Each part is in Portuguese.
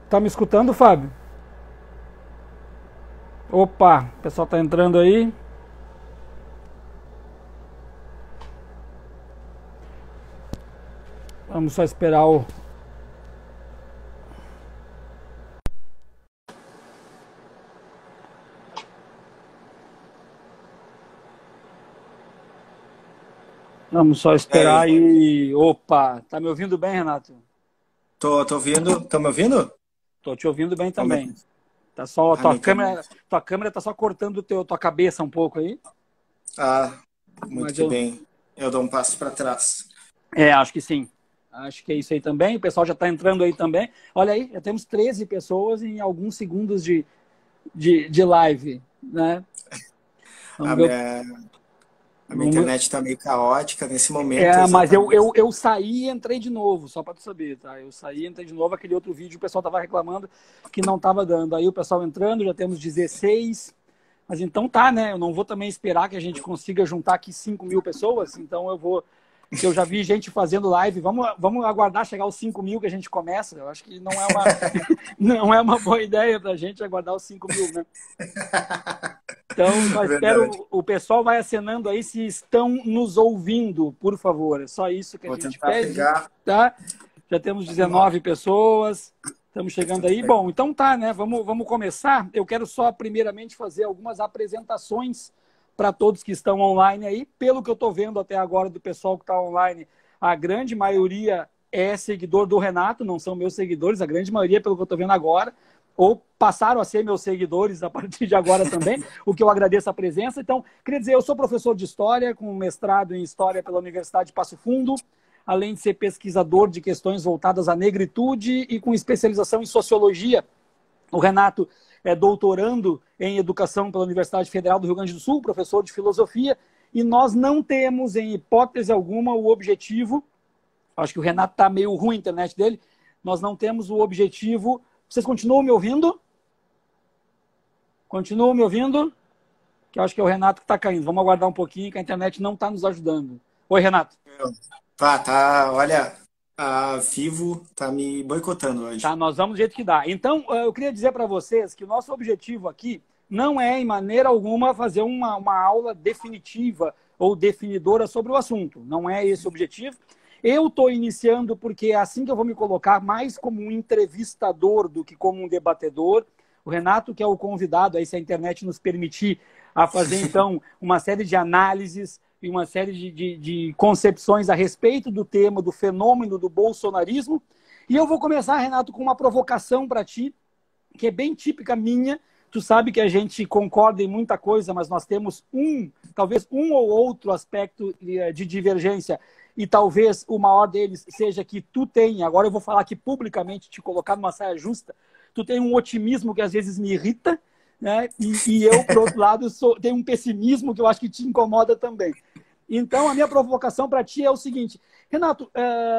Tá me escutando, Fábio? Opa, o pessoal tá entrando aí. Vamos só esperar o. Vamos só E esperar aí? aí. Opa, tá me ouvindo bem, Renato? Tô ouvindo. Tá me ouvindo? Tô te ouvindo bem Ó, também. Tá só minha internet. tua câmera tá só cortando tua cabeça um pouco aí, Ah, muito mas que eu bem. Eu dou um passo para trás. acho que sim. Acho que é isso aí também. O pessoal já tá entrando aí também. Olha aí, já temos 13 pessoas em alguns segundos de live, né? A Vamos ver. minha, a minha Vamos, internet tá meio caótica nesse momento, Mas exatamente. eu saí e entrei de novo, só para tu saber, tá? Eu saí e entrei de novo, aquele outro vídeo, o pessoal tava reclamando que não tava dando. Aí o pessoal entrando, já temos 16. Mas então tá, né? Eu não vou também esperar que a gente consiga juntar aqui 5.000 pessoas, então eu vou. Que eu já vi gente fazendo live, vamos aguardar chegar aos 5.000 que a gente começa. Eu acho que não é uma boa ideia para a gente aguardar os 5.000, né? Então, só Verdade. espero, o pessoal vai acenando aí se estão nos ouvindo, por favor. É só isso que a Vou gente tentar pede, pegar. tá? Já temos 19 pessoas, estamos Vou chegando tentar aí. pegar. Bom, então tá, né? Vamos começar. Eu quero só, primeiramente, fazer algumas apresentações para todos que estão online aí. Pelo que eu estou vendo até agora do pessoal que está online, a grande maioria é seguidor do Renato, não são meus seguidores, a grande maioria, pelo que eu estou vendo agora, ou passaram a ser meus seguidores a partir de agora também, o que eu agradeço a presença. Então, queria dizer, eu sou professor de História, com mestrado em História pela Universidade de Passo Fundo, além de ser pesquisador de questões voltadas à negritude e com especialização em Sociologia. O Renato é doutorando em Educação pela Universidade Federal do Rio Grande do Sul, professor de Filosofia, e nós não temos, em hipótese alguma, o objetivo, acho que o Renato está meio ruim a internet dele, nós não temos o objetivo. Vocês continuam me ouvindo? Continuam me ouvindo? Que eu acho que é o Renato que está caindo. Vamos aguardar um pouquinho, que a internet não está nos ajudando. Oi, Renato. Tá. Olha, a Vivo tá me boicotando Tá, hoje. nós vamos do jeito que dá. Então, eu queria dizer para vocês que o nosso objetivo aqui não é, em maneira alguma, fazer uma aula definitiva ou definidora sobre o assunto. Não é esse o objetivo. Eu estou iniciando porque é assim que eu vou me colocar mais como um entrevistador do que como um debatedor. O Renato, que é o convidado, aí se a internet nos permitir, a fazer então uma série de análises e uma série de concepções a respeito do tema, do fenômeno do bolsonarismo. E eu vou começar, Renato, com uma provocação para ti, que é bem típica minha. Tu sabe que a gente concorda em muita coisa, mas nós temos talvez um ou outro aspecto de divergência, e talvez o maior deles seja que tu tem, agora eu vou falar aqui publicamente, te colocar numa saia justa, tu tem um otimismo que às vezes me irrita, né? E eu, por outro lado, tenho um pessimismo que eu acho que te incomoda também. Então, a minha provocação para ti é o seguinte, Renato,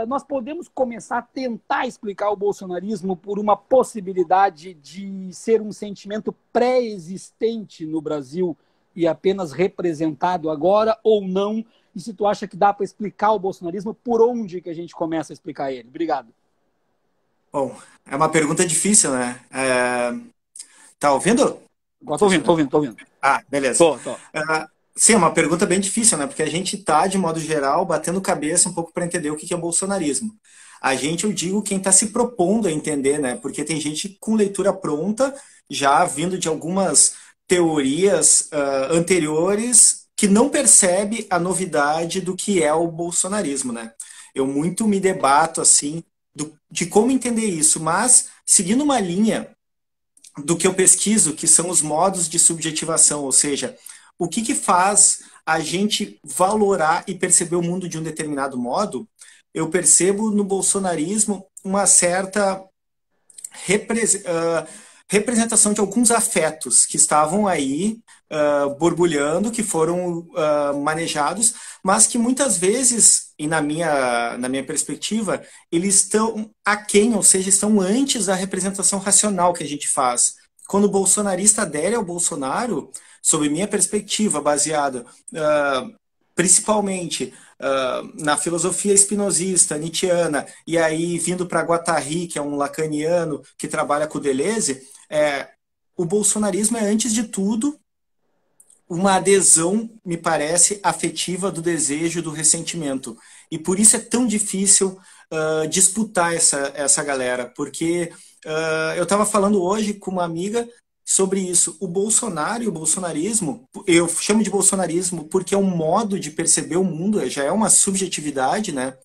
nós podemos começar a tentar explicar o bolsonarismo por uma possibilidade de ser um sentimento pré-existente no Brasil e apenas representado agora, ou não? E se tu acha que dá para explicar o bolsonarismo, por onde que a gente começa a explicar ele? Obrigado. Bom, é uma pergunta difícil, né? Tá ouvindo? Agora tô Deixa ouvindo, eu tô ver. ouvindo, tô ouvindo. Beleza. Tô. Sim, é uma pergunta bem difícil, né? Porque a gente tá, de modo geral, batendo cabeça um pouco para entender o que é bolsonarismo. A gente, eu digo, quem está se propondo a entender, né? Porque tem gente com leitura pronta, já vindo de algumas teorias anteriores, que não percebe a novidade do que é o bolsonarismo, né? Eu muito me debato, assim, de como entender isso, mas seguindo uma linha do que eu pesquiso, que são os modos de subjetivação, ou seja, o que faz a gente valorar e perceber o mundo de um determinado modo, eu percebo no bolsonarismo uma certa representação de alguns afetos que estavam aí borbulhando, que foram manejados, mas que muitas vezes, e na minha perspectiva, eles estão aquém, ou seja, estão antes da representação racional que a gente faz. Quando o bolsonarista adere ao Bolsonaro, sob minha perspectiva, baseada principalmente na filosofia espinosista, nietzschiana, e aí vindo para Guattari, que é um lacaniano que trabalha com o Deleuze, o bolsonarismo é, antes de tudo, uma adesão, me parece, afetiva do desejo, do ressentimento. E por isso é tão difícil disputar essa galera, porque eu estava falando hoje com uma amiga sobre isso. O Bolsonaro e o bolsonarismo, eu chamo de bolsonarismo porque é um modo de perceber o mundo, já é uma subjetividade, né?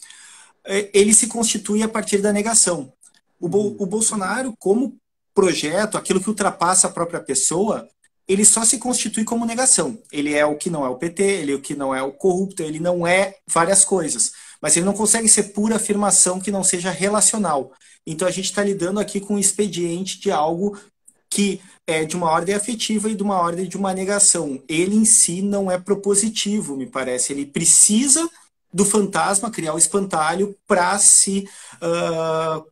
Ele se constitui a partir da negação. O Bolsonaro, como projeto, aquilo que ultrapassa a própria pessoa, ele só se constitui como negação. Ele é o que não é o PT, ele é o que não é o corrupto, ele não é várias coisas. Mas ele não consegue ser pura afirmação que não seja relacional. Então a gente está lidando aqui com um expediente de algo que é de uma ordem afetiva e de uma ordem de uma negação. Ele em si não é propositivo, me parece. Ele precisa do fantasma, criar o espantalho para se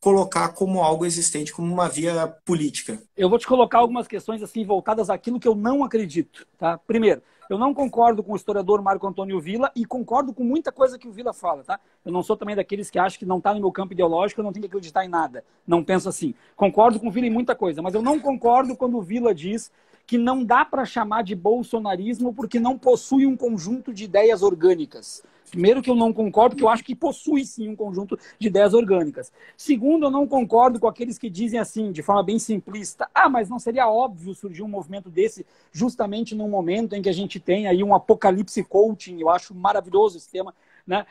colocar como algo existente, como uma via política. Eu vou te colocar algumas questões assim voltadas àquilo que eu não acredito. Tá? Primeiro, eu não concordo com o historiador Marco Antônio Villa e concordo com muita coisa que o Villa fala. Tá? Eu não sou também daqueles que acham que não está no meu campo ideológico, eu não tenho que acreditar em nada. Não penso assim. Concordo com o Villa em muita coisa, mas eu não concordo quando o Villa diz que não dá para chamar de bolsonarismo porque não possui um conjunto de ideias orgânicas. Primeiro, que eu não concordo, porque eu acho que possui sim um conjunto de ideias orgânicas. Segundo, eu não concordo com aqueles que dizem assim, de forma bem simplista, mas não seria óbvio surgir um movimento desse justamente num momento em que a gente tem aí um apocalipse coaching. Eu acho maravilhoso esse tema. Né?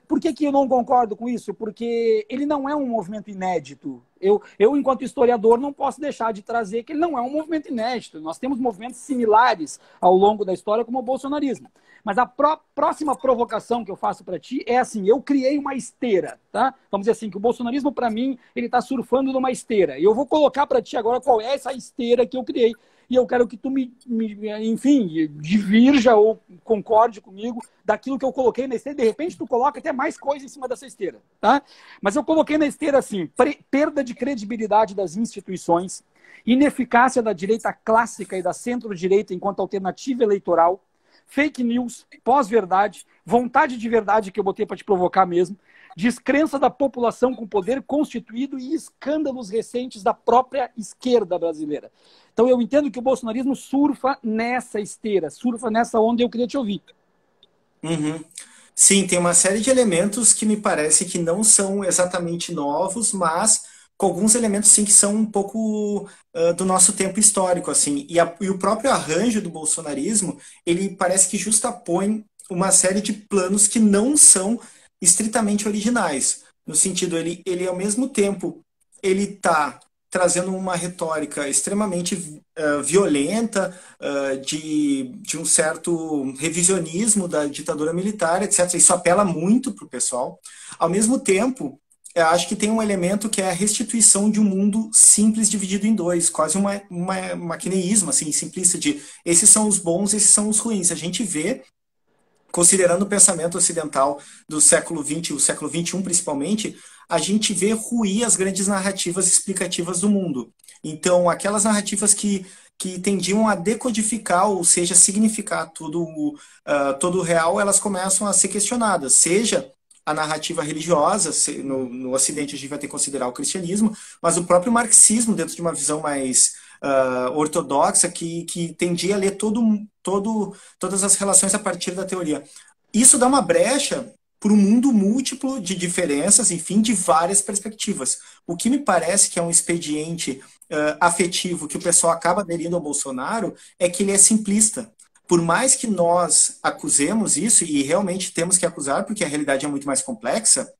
Por que eu não concordo com isso? Porque ele não é um movimento inédito. Eu, enquanto historiador, não posso deixar de trazer que ele não é um movimento inédito. Nós temos movimentos similares ao longo da história, como o bolsonarismo. Mas a próxima provocação que eu faço para ti é assim, eu criei uma esteira, tá? Vamos dizer assim, que o bolsonarismo, para mim, ele está surfando numa esteira. E eu vou colocar para ti agora qual é essa esteira que eu criei. E eu quero que tu enfim, divirja ou concorde comigo daquilo que eu coloquei na esteira. De repente, tu coloca até mais coisa em cima dessa esteira, tá? Mas eu coloquei na esteira assim, perda de credibilidade das instituições, ineficácia da direita clássica e da centro-direita enquanto alternativa eleitoral, fake news, pós-verdade, vontade de verdade que eu botei para te provocar mesmo, descrença da população com poder constituído e escândalos recentes da própria esquerda brasileira. Então eu entendo que o bolsonarismo surfa nessa esteira, surfa nessa onda e eu queria te ouvir. Uhum. Sim, tem uma série de elementos que me parece que não são exatamente novos, mas com alguns elementos sim que são um pouco do nosso tempo histórico, assim. E o próprio arranjo do bolsonarismo, ele parece que justapõe uma série de planos que não são estritamente originais. No sentido, ele ao mesmo tempo, ele está trazendo uma retórica extremamente violenta, de um certo revisionismo da ditadura militar, etc. Isso apela muito para o pessoal. Ao mesmo tempo, eu acho que tem um elemento que é a restituição de um mundo simples dividido em dois, quase uma maquineísmo, assim, simplista de esses são os bons, esses são os ruins. A gente vê, considerando o pensamento ocidental do século XX, o século XXI principalmente, a gente vê ruir as grandes narrativas explicativas do mundo. Então, aquelas narrativas que tendiam a decodificar, ou seja, significar todo o real, elas começam a ser questionadas, seja a narrativa religiosa, no Ocidente a gente vai ter que considerar o cristianismo, mas o próprio marxismo, dentro de uma visão mais ortodoxa, que tendia a ler todas as relações a partir da teoria. Isso dá uma brecha para um mundo múltiplo de diferenças, enfim, de várias perspectivas. O que me parece que é um expediente afetivo que o pessoal acaba aderindo ao Bolsonaro é que ele é simplista. Por mais que nós acusemos isso, e realmente temos que acusar, porque a realidade é muito mais complexa,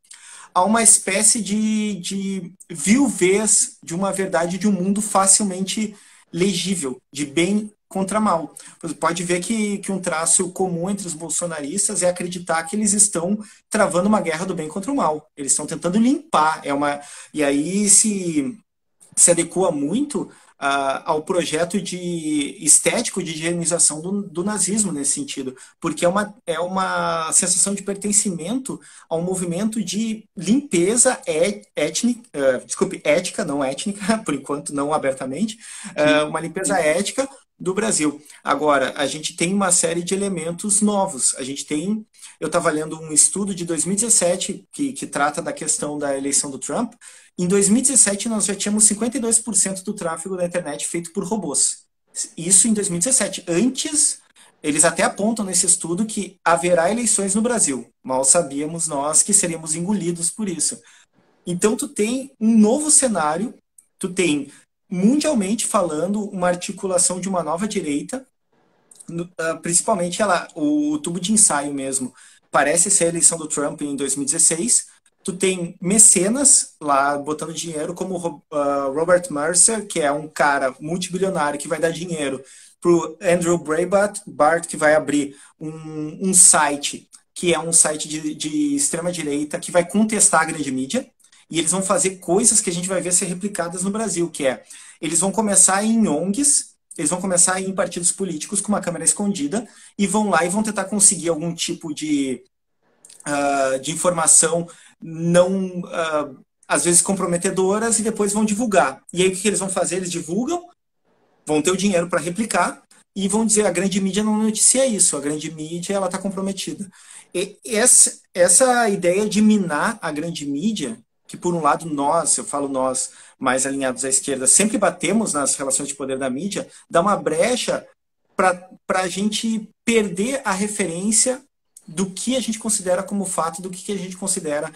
há uma espécie de viuvez de uma verdade de um mundo facilmente legível, de bem contra mal. Você pode ver que um traço comum entre os bolsonaristas é acreditar que eles estão travando uma guerra do bem contra o mal. Eles estão tentando limpar. E aí se adequa muito ao projeto estético de higienização do nazismo nesse sentido, porque é uma sensação de pertencimento a um movimento de limpeza ética, não étnica, por enquanto não abertamente, uma limpeza ética do Brasil. Agora, a gente tem uma série de elementos novos. Eu estava lendo um estudo de 2017 que trata da questão da eleição do Trump. Em 2017, nós já tínhamos 52% do tráfego da internet feito por robôs. Isso em 2017. Antes, eles até apontam nesse estudo que haverá eleições no Brasil. Mal sabíamos nós que seríamos engolidos por isso. Então, tu tem um novo cenário, tu tem, mundialmente falando, uma articulação de uma nova direita, principalmente o tubo de ensaio mesmo. Parece ser a eleição do Trump em 2016. Tu tem mecenas lá botando dinheiro, como Robert Mercer, que é um cara multibilionário que vai dar dinheiro para o Andrew Breitbart, que vai abrir um site, que é um site de extrema-direita, que vai contestar a grande mídia. E eles vão fazer coisas que a gente vai ver ser replicadas no Brasil, que é, eles vão começar em ONGs, eles vão começar em partidos políticos com uma câmera escondida e vão lá e vão tentar conseguir algum tipo de informação não, às vezes, comprometedoras e depois vão divulgar. E aí o que eles vão fazer? Eles divulgam, vão ter o dinheiro para replicar e vão dizer a grande mídia não noticia isso, a grande mídia ela está comprometida. E essa ideia de minar a grande mídia, que por um lado eu falo nós, mais alinhados à esquerda, sempre batemos nas relações de poder da mídia, dá uma brecha para a gente perder a referência do que a gente considera como fato, do que a gente considera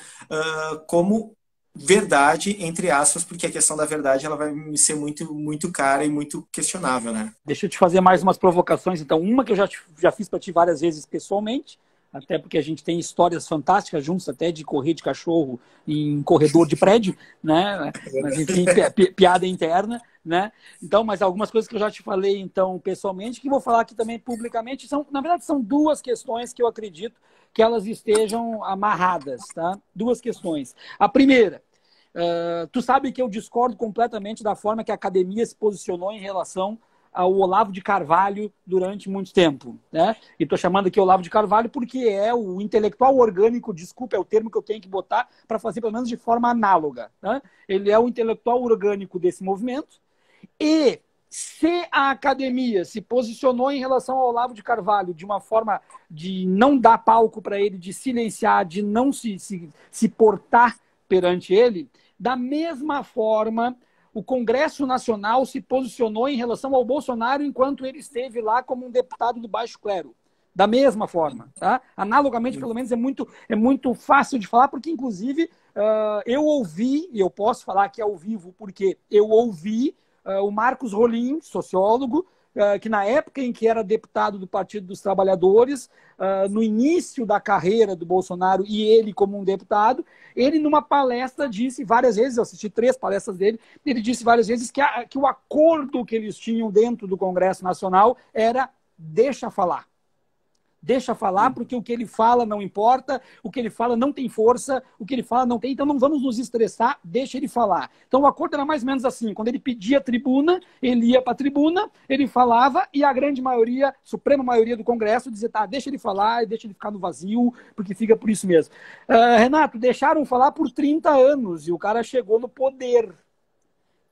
como verdade, entre aspas, porque a questão da verdade ela vai ser muito, muito cara e muito questionável, né? Deixa eu te fazer mais umas provocações, então. Uma que eu já fiz para ti várias vezes pessoalmente, até porque a gente tem histórias fantásticas juntos, até de correr de cachorro em corredor de prédio, né? Mas enfim, piada interna, né? Então, mas algumas coisas que eu já te falei, então, pessoalmente, que vou falar aqui também publicamente, na verdade, são duas questões que eu acredito que elas estejam amarradas, tá? Duas questões. A primeira, tu sabe que eu discordo completamente da forma que a academia se posicionou em relação ao Olavo de Carvalho durante muito tempo, né? E estou chamando aqui Olavo de Carvalho porque é o intelectual orgânico, desculpa, é o termo que eu tenho que botar para fazer pelo menos de forma análoga, né? Ele é o intelectual orgânico desse movimento e se a academia se posicionou em relação ao Olavo de Carvalho de uma forma de não dar palco para ele, de silenciar, de não se portar perante ele, da mesma forma o Congresso Nacional se posicionou em relação ao Bolsonaro enquanto ele esteve lá como um deputado do baixo clero. Da mesma forma. Tá? Analogamente, pelo menos, é muito fácil de falar, porque, inclusive, eu ouvi, e eu posso falar aqui ao vivo, porque eu ouvi o Marcos Rolim, sociólogo, que na época em que era deputado do Partido dos Trabalhadores, no início da carreira do Bolsonaro e ele como um deputado, ele numa palestra disse várias vezes, eu assisti 3 palestras dele, ele disse várias vezes que o acordo que eles tinham dentro do Congresso Nacional era deixa falar. Deixa falar, porque o que ele fala não importa, o que ele fala não tem força, o que ele fala não tem, então não vamos nos estressar, deixa ele falar. Então o acordo era mais ou menos assim, quando ele pedia a tribuna, ele ia para a tribuna, ele falava e a grande maioria, suprema maioria do Congresso dizia, tá, deixa ele falar e deixa ele ficar no vazio, porque fica por isso mesmo. Renato, deixaram falar por 30 anos e o cara chegou no poder.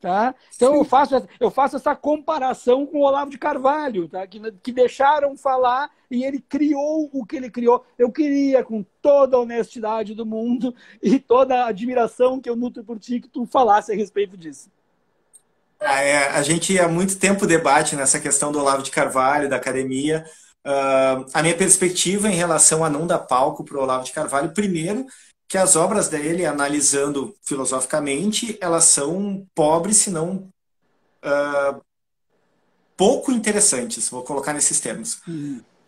Tá? Então eu faço essa comparação com o Olavo de Carvalho, tá? que deixaram falar e ele criou o que ele criou. Eu queria, com toda a honestidade do mundo e toda a admiração que eu nutro por ti, que tu falasse a respeito disso. A gente há muito tempo debate nessa questão do Olavo de Carvalho, da academia. A minha perspectiva em relação a não dar palco para o Olavo de Carvalho, primeiro, que as obras dele, analisando filosoficamente, elas são pobres, se não pouco interessantes, vou colocar nesses termos.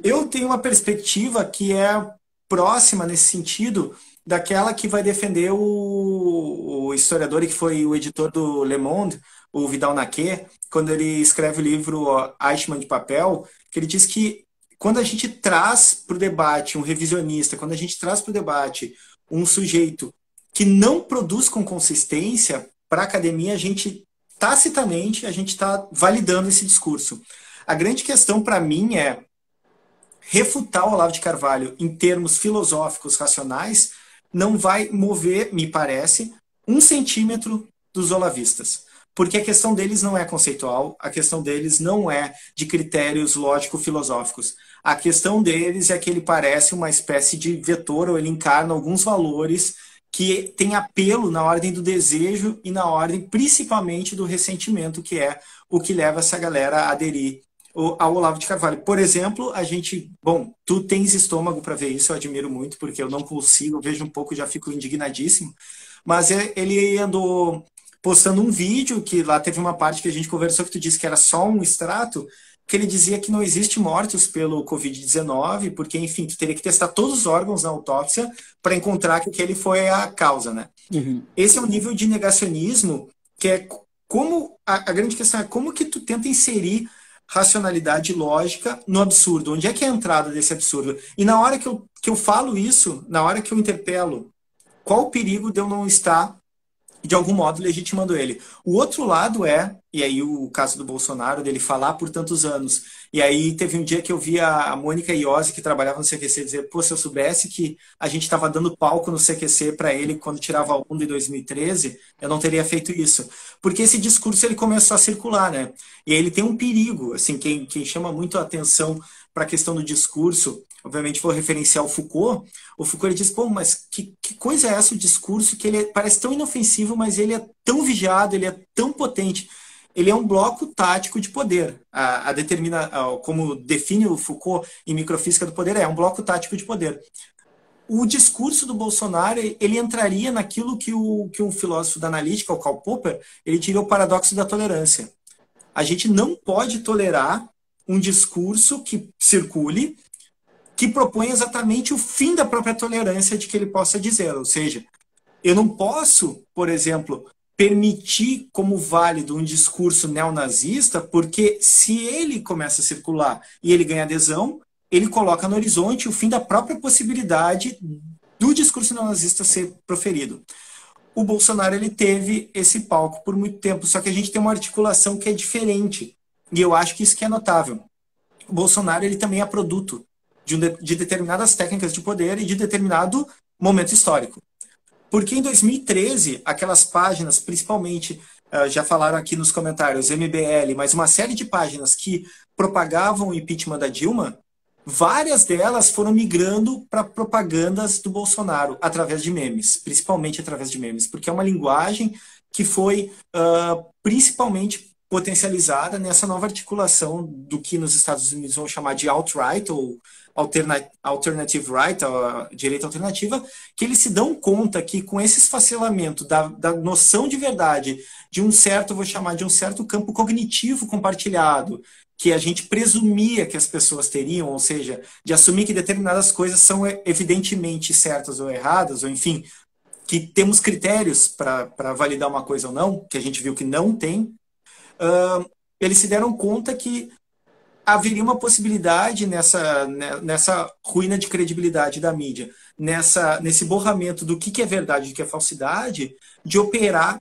Eu tenho uma perspectiva que é próxima, nesse sentido, daquela que vai defender o historiador e que foi o editor do Le Monde, o Vidal Naquet, quando ele escreve o livro Eichmann de Papel, que ele diz que quando a gente traz para o debate um revisionista, quando a gente traz para o debate um sujeito que não produz com consistência, para a academia, a gente, tacitamente, a gente está validando esse discurso. A grande questão para mim é refutar o Olavo de Carvalho em termos filosóficos, racionais, não vai mover, me parece, 1 centímetro dos olavistas. porque a questão deles não é conceitual, a questão deles não é de critérios lógico-filosóficos. A questão deles é que ele parece uma espécie de vetor, ou ele encarna alguns valores que tem apelo na ordem do desejo e na ordem principalmente do ressentimento, que é o que leva essa galera a aderir ao Olavo de Carvalho. Por exemplo, a gente... Bom, tu tens estômago para ver isso, eu admiro muito, porque eu não consigo, eu vejo um pouco e já fico indignadíssimo. Mas ele andou postando um vídeo, que lá teve uma parte que a gente conversou, que tu disse que era só um extrato, que ele dizia que não existe mortos pelo Covid-19, porque, enfim, tu teria que testar todos os órgãos na autópsia para encontrar que aquele foi a causa, né? Uhum. Esse é um nível de negacionismo que é como... A grande questão é como que tu tenta inserir racionalidade lógica no absurdo. Onde é que é a entrada desse absurdo? E na hora que eu falo isso, na hora que eu interpelo, qual o perigo de eu não estar, de algum modo, legitimando ele? O outro lado é, e aí o caso do Bolsonaro, dele falar por tantos anos, e aí teve um dia que eu vi a Mônica Iose, que trabalhava no CQC, dizer, pô, se eu soubesse que a gente estava dando palco no CQC para ele quando tirava a onda em 2013, eu não teria feito isso. Porque esse discurso ele começou a circular, né? E aí ele tem um perigo, assim, quem chama muito a atenção para a questão do discurso, obviamente vou referenciar o Foucault ele diz, pô, mas que coisa é essa o discurso que ele parece tão inofensivo, mas ele é tão vigiado, ele é tão potente. Ele é um bloco tático de poder. Como define o Foucault em Microfísica do Poder, é um bloco tático de poder. O discurso do Bolsonaro, ele entraria naquilo que um filósofo da analítica, o Karl Popper, ele diria o paradoxo da tolerância. A gente não pode tolerar um discurso que circule, que propõe exatamente o fim da própria tolerância de que ele possa dizer. Ou seja, eu não posso, por exemplo, permitir como válido um discurso neonazista, porque se ele começa a circular e ele ganha adesão, ele coloca no horizonte o fim da própria possibilidade do discurso neonazista ser proferido. O Bolsonaro ele teve esse palco por muito tempo, só que a gente tem uma articulação que é diferente, e eu acho que isso que é notável. O Bolsonaro ele também é produto de determinadas técnicas de poder e de determinado momento histórico. Porque em 2013, aquelas páginas, principalmente, já falaram aqui nos comentários, MBL, mas uma série de páginas que propagavam o impeachment da Dilma, várias delas foram migrando para propagandas do Bolsonaro, através de memes, principalmente através de memes, porque é uma linguagem que foi principalmente potencializada nessa nova articulação do que nos Estados Unidos vão chamar de alt-right, ou alternative right, a direita alternativa, que eles se dão conta que com esse esfacelamento da noção de verdade, de um certo, vou chamar de um certo campo cognitivo compartilhado, que a gente presumia que as pessoas teriam, ou seja, de assumir que determinadas coisas são evidentemente certas ou erradas, ou enfim, que temos critérios para validar uma coisa ou não, que a gente viu que não tem, eles se deram conta que haveria uma possibilidade nessa ruína de credibilidade da mídia, nesse borramento do que é verdade e do que é falsidade, de operar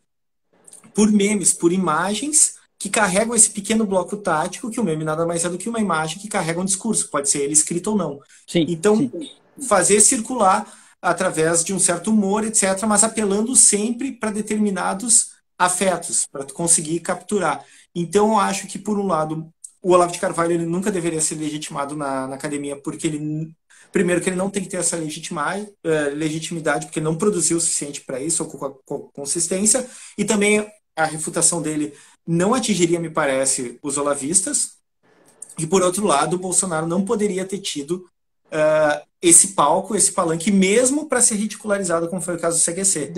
por memes, por imagens que carregam esse pequeno bloco tático, que o meme nada mais é do que uma imagem que carrega um discurso, pode ser ele escrito ou não. Sim, então, sim. Fazer circular através de um certo humor, etc., mas apelando sempre para determinados afetos, para conseguir capturar. Então, eu acho que, por um lado, o Olavo de Carvalho ele nunca deveria ser legitimado na academia, porque ele, primeiro, que ele não tem que ter essa legitimidade, porque ele não produziu o suficiente para isso, ou com consistência, e também a refutação dele não atingiria, me parece, os olavistas, e, por outro lado, o Bolsonaro não poderia ter tido esse palco, esse palanque, mesmo para ser ridicularizado, como foi o caso do CQC.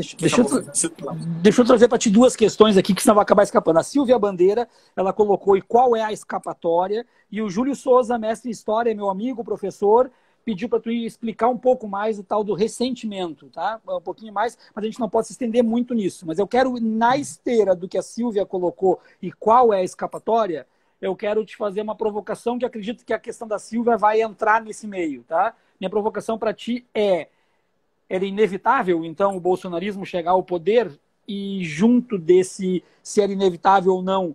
Deixa eu trazer para ti duas questões aqui, que senão vai acabar escapando. A Silvia Bandeira, ela colocou, e qual é a escapatória? E o Júlio Souza, mestre em História, meu amigo, professor, pediu para tu explicar um pouco mais o tal do ressentimento, tá? Um pouquinho mais, mas a gente não pode se estender muito nisso. Mas eu quero, na esteira do que a Silvia colocou e qual é a escapatória, eu quero te fazer uma provocação que acredito que a questão da Silvia vai entrar nesse meio, tá? Minha provocação para ti era inevitável, então, o bolsonarismo chegar ao poder e junto desse, se era inevitável ou não,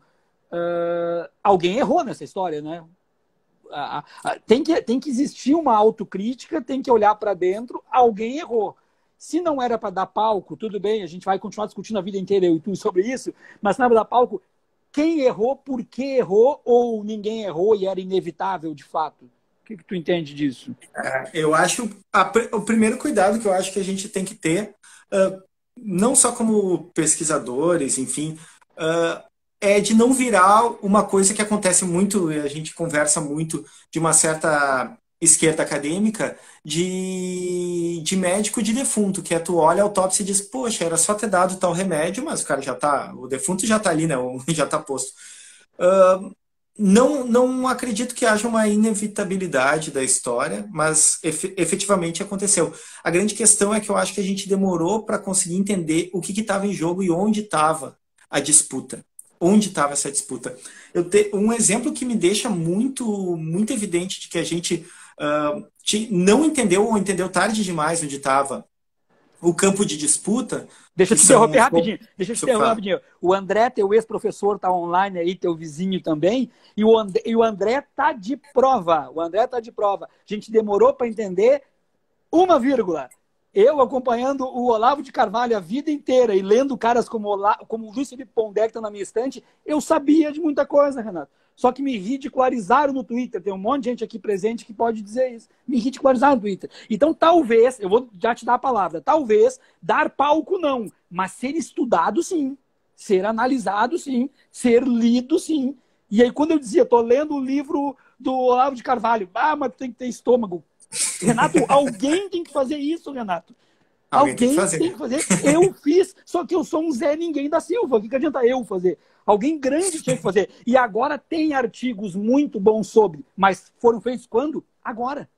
alguém errou nessa história, né? Tem que existir uma autocrítica, tem que olhar para dentro, alguém errou. Se não era para dar palco, tudo bem, a gente vai continuar discutindo a vida inteira, eu e tu, sobre isso, mas se não era para dar palco, quem errou, por que errou, ou ninguém errou e era inevitável de fato? O que tu entende disso? Eu acho, o primeiro cuidado que eu acho que a gente tem que ter, não só como pesquisadores, enfim, é de não virar uma coisa que acontece muito, e a gente conversa muito de uma certa esquerda acadêmica, de médico de defunto, que é tu olha a autópsia e diz, poxa, era só ter dado tal remédio, mas o cara já tá, o defunto já tá ali, né, já tá posto. Não acredito que haja uma inevitabilidade da história, mas efetivamente aconteceu. A grande questão é que eu acho que a gente demorou para conseguir entender o que estava em jogo e onde estava a disputa. Onde estava essa disputa? Um exemplo que me deixa muito evidente de que a gente não entendeu ou entendeu tarde demais onde estava o campo de disputa. Deixa eu te interromper rapidinho. Rapidinho. O André, teu ex-professor, está online aí, teu vizinho também, e o André tá de prova. O André tá de prova. A gente demorou para entender uma vírgula. Eu acompanhando o Olavo de Carvalho a vida inteira e lendo caras como o Luiz Felipe Pondé, que está na minha estante, eu sabia de muita coisa, Renato. Só que me ridicularizaram no Twitter. Tem um monte de gente aqui presente que pode dizer isso. Me ridicularizaram no Twitter. Então, talvez, eu vou já te dar a palavra, talvez dar palco não, mas ser estudado sim, ser analisado sim, ser lido sim. E aí, quando eu dizia, tô lendo o livro do Olavo de Carvalho, mas tem que ter estômago. Renato, alguém tem que fazer isso, Renato. Alguém tem que fazer. Eu fiz, só que eu sou um Zé Ninguém da Silva. O que adianta eu fazer? Alguém grande tinha que fazer. E agora tem artigos muito bons sobre, mas foram feitos quando? Agora.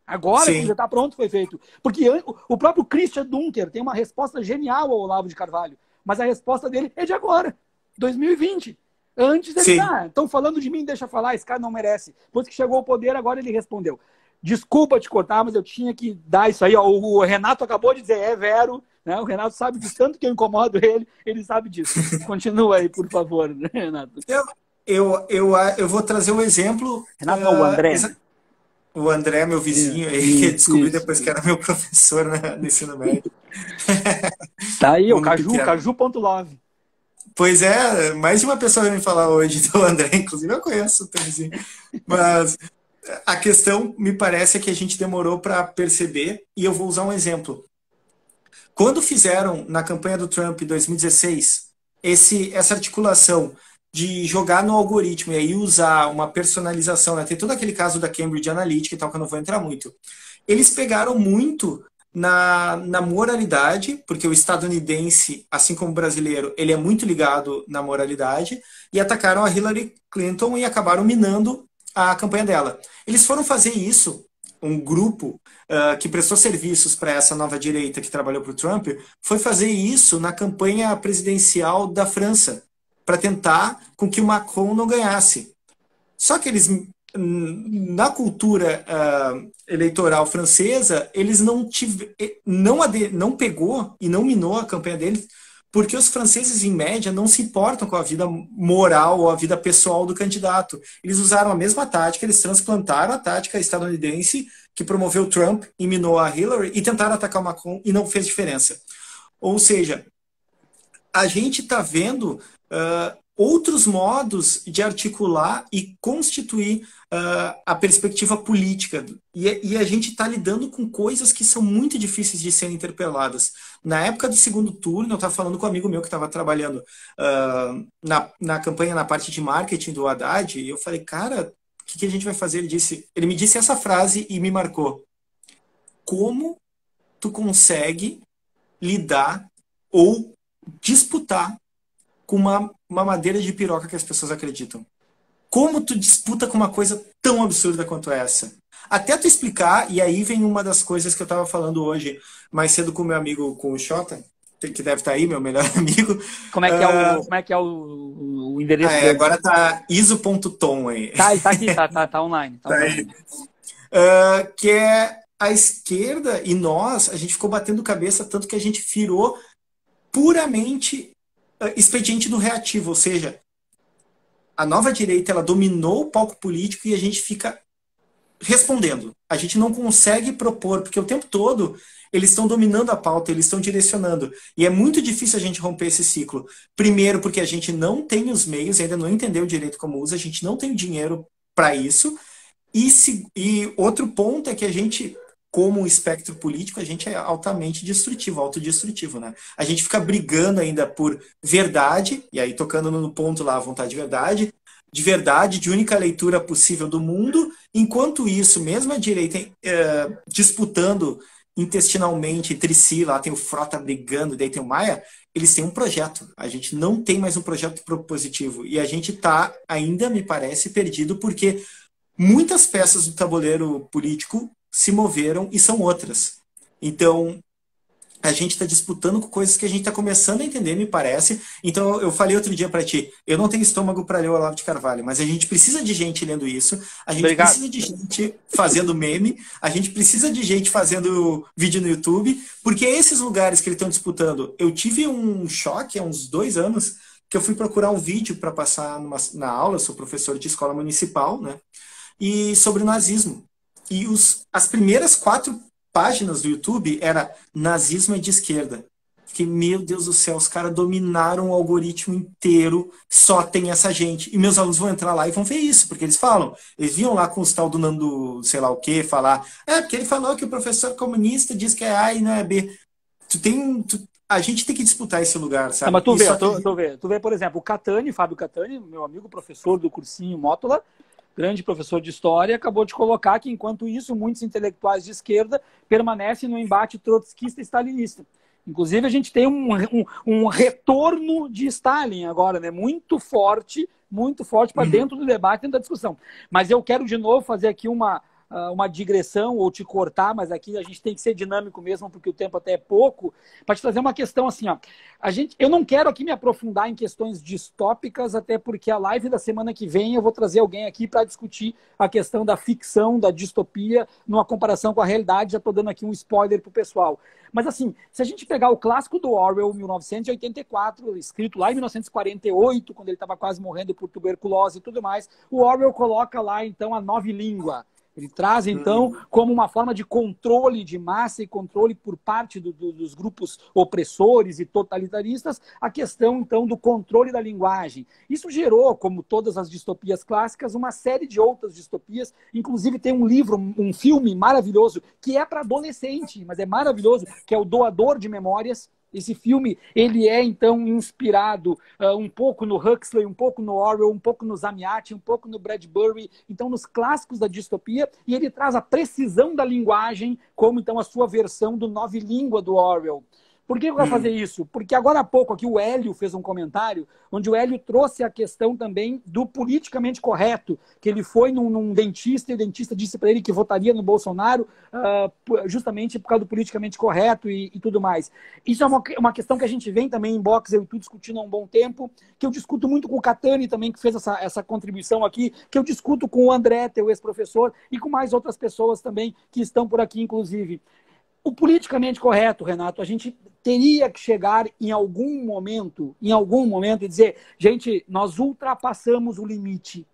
Agora, que já está pronto, foi feito. Porque o próprio Christian Dunker tem uma resposta genial ao Olavo de Carvalho, mas a resposta dele é de agora, 2020. Antes ele estão falando de mim, deixa falar, esse cara não merece. Depois que chegou ao poder, agora ele respondeu. Desculpa te cortar, mas eu tinha que dar isso aí. Ó, o Renato acabou de dizer, é Vero, né? O Renato sabe disso, tanto que eu incomodo ele sabe disso. Continua aí, por favor, Renato. Eu vou trazer um exemplo. Renato, o André. O André, meu vizinho, que descobri depois que era meu professor no ensino médio. Tá aí, o Caju.love. Pois é, mais de uma pessoa vai me falar hoje do André, inclusive eu conheço o teu vizinho. Mas a questão, me parece, é que a gente demorou para perceber, e eu vou usar um exemplo. Quando fizeram, na campanha do Trump em 2016, essa articulação de jogar no algoritmo e aí usar uma personalização, né? Tem todo aquele caso da Cambridge Analytica e tal, que eu não vou entrar muito. Eles pegaram muito na moralidade, porque o estadunidense, assim como o brasileiro, ele é muito ligado na moralidade, e atacaram a Hillary Clinton e acabaram minando a campanha dela. Eles foram fazer isso, um grupo que prestou serviços para essa nova direita que trabalhou para o Trump, foi fazer isso na campanha presidencial da França, para tentar com que o Macron não ganhasse. Só que eles, na cultura eleitoral francesa, eles não pegou e não minou a campanha deles, porque os franceses, em média, não se importam com a vida moral ou a vida pessoal do candidato. Eles usaram a mesma tática, eles transplantaram a tática estadunidense que promoveu Trump e minou a Hillary e tentaram atacar o Macron e não fez diferença. Ou seja, a gente está vendo outros modos de articular e constituir a perspectiva política. E a gente está lidando com coisas que são muito difíceis de serem interpeladas. Na época do segundo turno, eu estava falando com um amigo meu que estava trabalhando na campanha, na parte de marketing do Haddad, e eu falei, cara, o que a gente vai fazer? Ele me disse essa frase e me marcou. Como tu consegue lidar ou disputar com uma madeira de piroca que as pessoas acreditam? Como tu disputa com uma coisa tão absurda quanto essa? Até tu explicar, e aí vem uma das coisas que eu estava falando hoje, mais cedo com o meu amigo, com o Xota, que deve estar aí, meu melhor amigo. Como é que é o endereço dele? Agora tá iso.tom aí. Tá aqui, tá online. Tá online. Que é a esquerda e nós, a gente ficou batendo cabeça tanto que a gente virou puramente expediente do reativo, ou seja, a nova direita ela dominou o palco político e a gente fica respondendo. A gente não consegue propor, porque o tempo todo eles estão dominando a pauta, eles estão direcionando. E é muito difícil a gente romper esse ciclo. Primeiro, porque a gente não tem os meios, ainda não entendeu direito como usa, a gente não tem dinheiro para isso. E outro ponto é que a gente, como um espectro político, a gente é altamente destrutivo, autodestrutivo, né? A gente fica brigando ainda por verdade, e aí tocando no ponto lá, a vontade de verdade, de única leitura possível do mundo, enquanto isso, mesmo a direita disputando intestinalmente entre si, lá tem o Frota brigando, daí tem o Maia, eles têm um projeto. A gente não tem mais um projeto propositivo. E a gente está ainda, me parece, perdido, porque muitas peças do tabuleiro político se moveram e são outras. Então, a gente está disputando com coisas que a gente está começando a entender, me parece. Então, eu falei outro dia para ti, eu não tenho estômago para ler o Olavo de Carvalho, mas a gente precisa de gente lendo isso, a gente Obrigado. precisa de gente fazendo meme, a gente precisa de gente fazendo vídeo no YouTube, porque esses lugares que eles estão disputando, eu tive um choque há uns 2 anos, que eu fui procurar um vídeo para passar na aula, eu sou professor de escola municipal, né? E sobre o nazismo. E as primeiras 4 páginas do YouTube era nazismo é de esquerda. Fiquei, meu Deus do céu, os caras dominaram o algoritmo inteiro, só tem essa gente. E meus alunos vão entrar lá e vão ver isso, porque eles falam, eles vinham lá com os tal do Nando, sei lá o quê, falar, porque ele falou que o professor comunista diz que é A e não é B. A gente tem que disputar esse lugar, sabe? Mas tu vê, por exemplo, o Catani, Fábio Catani, meu amigo professor do cursinho Mótola, grande professor de história, acabou de colocar que, enquanto isso, muitos intelectuais de esquerda permanecem no embate trotskista e stalinista. Inclusive, a gente tem um retorno de Stalin agora, né? Muito forte para dentro do debate, dentro da discussão. Mas eu quero, de novo, fazer aqui uma digressão ou te cortar, mas aqui a gente tem que ser dinâmico mesmo, porque o tempo até é pouco, para te trazer uma questão assim, ó. Eu não quero aqui me aprofundar em questões distópicas, até porque a live da semana que vem eu vou trazer alguém aqui para discutir a questão da ficção, da distopia, numa comparação com a realidade. Já estou dando aqui um spoiler para o pessoal. Mas assim, se a gente pegar o clássico do Orwell, 1984, escrito lá em 1948, quando ele estava quase morrendo por tuberculose e tudo mais, o Orwell coloca lá, então, a nova língua. Ele traz, então, como uma forma de controle de massa e controle por parte dos grupos opressores e totalitaristas, a questão, então, do controle da linguagem. Isso gerou, como todas as distopias clássicas, uma série de outras distopias. Inclusive, tem um livro, um filme maravilhoso, que é para adolescente, mas é maravilhoso, que é O Doador de Memórias. Esse filme, ele é, então, inspirado um pouco no Huxley, um pouco no Orwell, um pouco no Zamiati, um pouco no Bradbury, então, nos clássicos da distopia, e ele traz a precisão da linguagem como, então, a sua versão do Nova Língua do Orwell. Por que eu vou fazer isso? Porque agora há pouco aqui o Hélio fez um comentário onde o Hélio trouxe a questão também do politicamente correto, que ele foi num dentista e o dentista disse para ele que votaria no Bolsonaro justamente por causa do politicamente correto e tudo mais. Isso é uma questão que a gente vem também em boxe, eu e tu discutindo há um bom tempo, que eu discuto muito com o Catani também, que fez essa contribuição aqui, que eu discuto com o André, teu ex-professor, e com mais outras pessoas também que estão por aqui, inclusive. O politicamente correto, Renato, a gente teria que chegar em algum momento e dizer, gente, nós ultrapassamos o limite.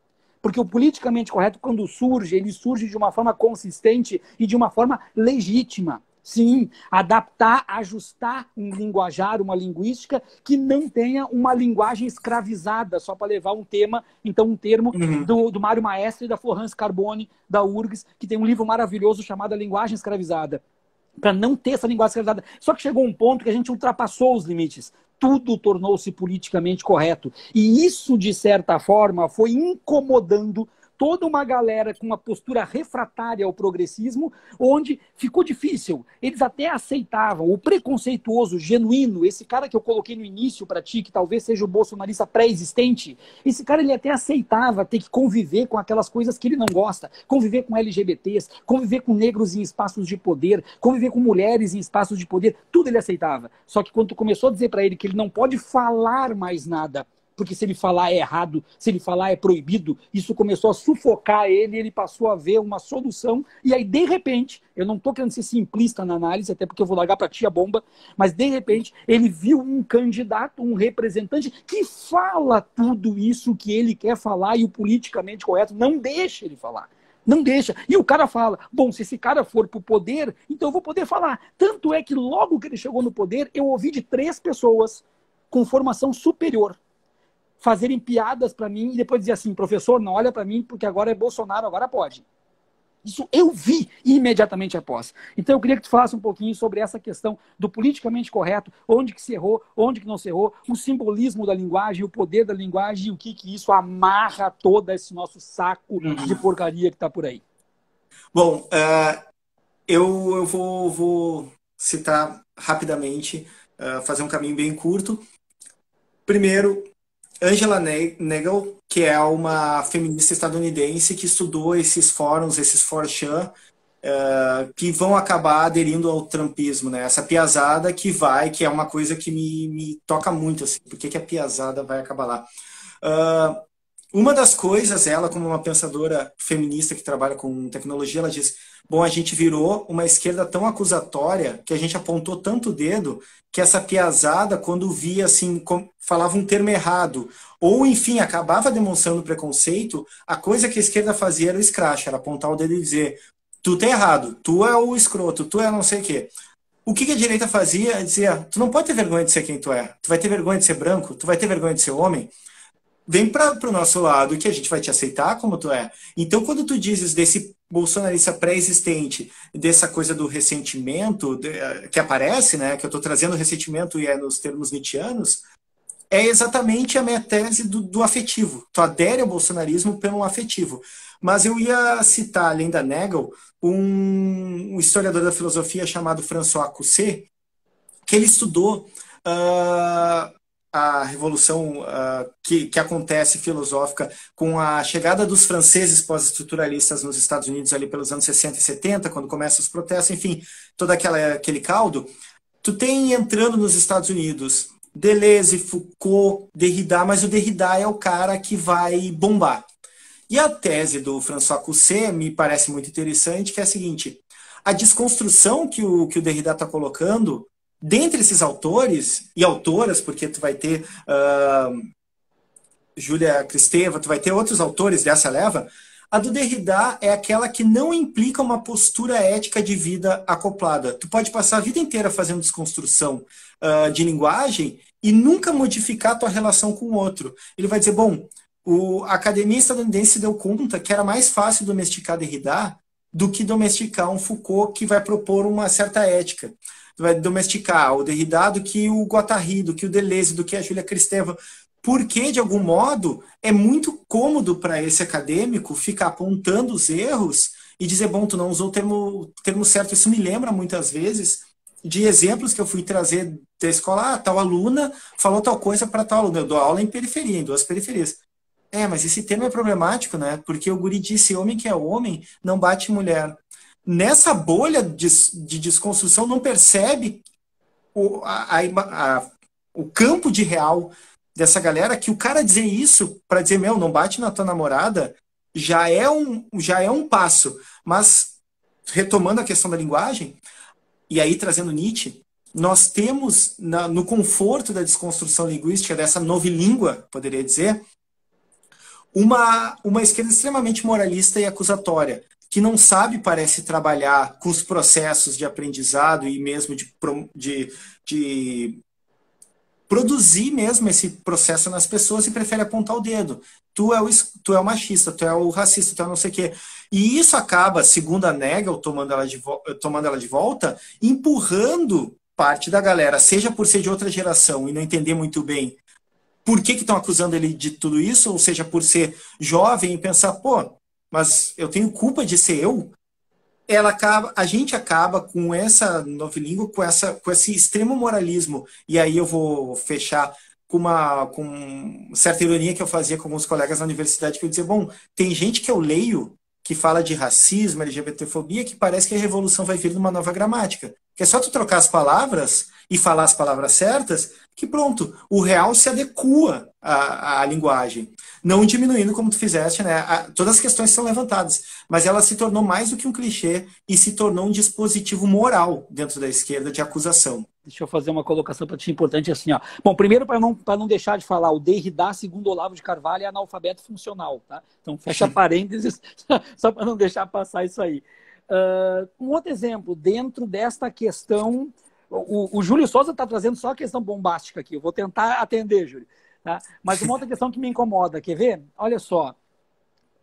Porque o politicamente correto, quando surge, ele surge de uma forma consistente e de uma forma legítima. Sim, adaptar, ajustar um linguajar, uma linguística que não tenha uma linguagem escravizada, só para levar um tema, então um termo do Mário Maestre e da Florence Carbone, da URGS, que tem um livro maravilhoso chamado A Linguagem Escravizada. Para não ter essa linguagem escravizada. Só que chegou um ponto que a gente ultrapassou os limites. Tudo tornou-se politicamente correto. E isso, de certa forma, foi incomodando toda uma galera com uma postura refratária ao progressismo, onde ficou difícil. Eles até aceitavam o preconceituoso, genuíno, esse cara que eu coloquei no início para ti, que talvez seja o bolsonarista pré-existente, esse cara ele até aceitava ter que conviver com aquelas coisas que ele não gosta, conviver com LGBTs, conviver com negros em espaços de poder, conviver com mulheres em espaços de poder, tudo ele aceitava. Só que quando tu começou a dizer para ele que ele não pode falar mais nada, porque se ele falar é errado, se ele falar é proibido, isso começou a sufocar ele, ele passou a ver uma solução, e aí, de repente, eu não estou querendo ser simplista na análise, até porque eu vou largar para ti a bomba, mas, de repente, ele viu um candidato, um representante, que fala tudo isso que ele quer falar, e o politicamente correto não deixa ele falar. Não deixa. E o cara fala, bom, se esse cara for pro poder, então eu vou poder falar. Tanto é que logo que ele chegou no poder, eu ouvi de 3 pessoas com formação superior fazerem piadas para mim e depois dizer assim, professor, não olha para mim porque agora é Bolsonaro, agora pode. Isso eu vi imediatamente após. Então eu queria que tu falasse um pouquinho sobre essa questão do politicamente correto, onde que se errou, onde que não se errou, o simbolismo da linguagem, o poder da linguagem e o que isso amarra todo esse nosso saco de porcaria que está por aí. Bom, eu vou citar rapidamente, fazer um caminho bem curto. Primeiro, Angela Nagel, que é uma feminista estadunidense que estudou esses fóruns, esses 4chan, que vão acabar aderindo ao trumpismo, né? Essa piazada que é uma coisa que me toca muito, assim, por que a piazada vai acabar lá? Uma das coisas, ela como uma pensadora feminista que trabalha com tecnologia, ela diz, bom, a gente virou uma esquerda tão acusatória que a gente apontou tanto o dedo que essa piazada, quando via assim, falava um termo errado, ou enfim, acabava demonstrando preconceito, a coisa que a esquerda fazia era o escracho, era apontar o dedo e dizer, tu tá errado, tu é o escroto, tu é não sei o quê. O que a direita fazia? Dizia, tu não pode ter vergonha de ser quem tu é, tu vai ter vergonha de ser branco, tu vai ter vergonha de ser homem, vem para o nosso lado que a gente vai te aceitar como tu é. Então, quando tu dizes desse bolsonarista pré-existente, dessa coisa do ressentimento que aparece, né, que eu estou trazendo ressentimento e é nos termos nietzschianos, é exatamente a minha tese do afetivo. Tu adere ao bolsonarismo pelo afetivo. Mas eu ia citar, além da Nagel, um historiador da filosofia chamado François Cousset, que ele estudou a revolução que acontece filosófica com a chegada dos franceses pós-estruturalistas nos Estados Unidos ali pelos anos 60 e 70, quando começam os protestos, enfim, todo aquele caldo. Tu tem entrando nos Estados Unidos Deleuze, Foucault, Derrida, mas o Derrida é o cara que vai bombar. E a tese do François Cousset me parece muito interessante, que é a seguinte, a desconstrução que o Derrida está colocando dentre esses autores e autoras, porque tu vai ter Júlia Kristeva, tu vai ter outros autores dessa leva, a do Derrida é aquela que não implica uma postura ética de vida acoplada. Tu pode passar a vida inteira fazendo desconstrução de linguagem e nunca modificar a tua relação com o outro. Ele vai dizer, bom, a academia estadunidense deu conta que era mais fácil domesticar Derrida do que domesticar um Foucault que vai propor uma certa ética. Vai domesticar o Derrida do que o Guattari, do que o Deleuze, do que a Júlia Kristeva, porque, de algum modo, é muito cômodo para esse acadêmico ficar apontando os erros e dizer, bom, tu não usou o termo certo. Isso me lembra, muitas vezes, de exemplos que eu fui trazer da escola. Tal aluna falou tal coisa para tal aluna. Eu dou aula em periferia, em 2 periferias. Mas esse termo é problemático, né? Porque o guri disse, homem que é homem, não bate mulher. Nessa bolha de desconstrução não percebe o campo de real dessa galera, que o cara dizer isso para dizer, meu, não bate na tua namorada, já é um passo. Mas, retomando a questão da linguagem, e aí trazendo Nietzsche, nós temos, no conforto da desconstrução linguística, dessa novilíngua, poderia dizer, uma esquerda extremamente moralista e acusatória, que não sabe, parece, trabalhar com os processos de aprendizado e mesmo de produzir mesmo esse processo nas pessoas e prefere apontar o dedo. Tu é o machista, tu é o racista, tu é não sei o quê. E isso acaba, segundo a Nagel, tomando ela de volta, empurrando parte da galera, seja por ser de outra geração e não entender muito bem por que estão acusando ele de tudo isso, ou seja, por ser jovem e pensar, pô, mas eu tenho culpa de ser eu? A gente acaba com essa novilíngua, com esse extremo moralismo. E aí eu vou fechar com certa ironia que eu fazia com alguns colegas na universidade, que eu dizia, bom, tem gente que eu leio que fala de racismo, LGBTfobia, que parece que a revolução vai vir numa nova gramática. Que é só tu trocar as palavras e falar as palavras certas, que pronto, o real se adequa à linguagem. Não diminuindo como tu fizeste, né? Todas as questões são levantadas, mas ela se tornou mais do que um clichê e se tornou um dispositivo moral dentro da esquerda de acusação. Deixa eu fazer uma colocação para ti importante assim, ó. Bom, primeiro, para não deixar de falar, o Derrida, segundo Olavo de Carvalho, é analfabeto funcional, tá? Então, fecha parênteses, só para não deixar passar isso aí. Um outro exemplo, dentro desta questão, o Júlio Souza está trazendo só a questão bombástica aqui, eu vou tentar atender, Júlio. Tá? Mas uma outra questão que me incomoda, quer ver? Olha só,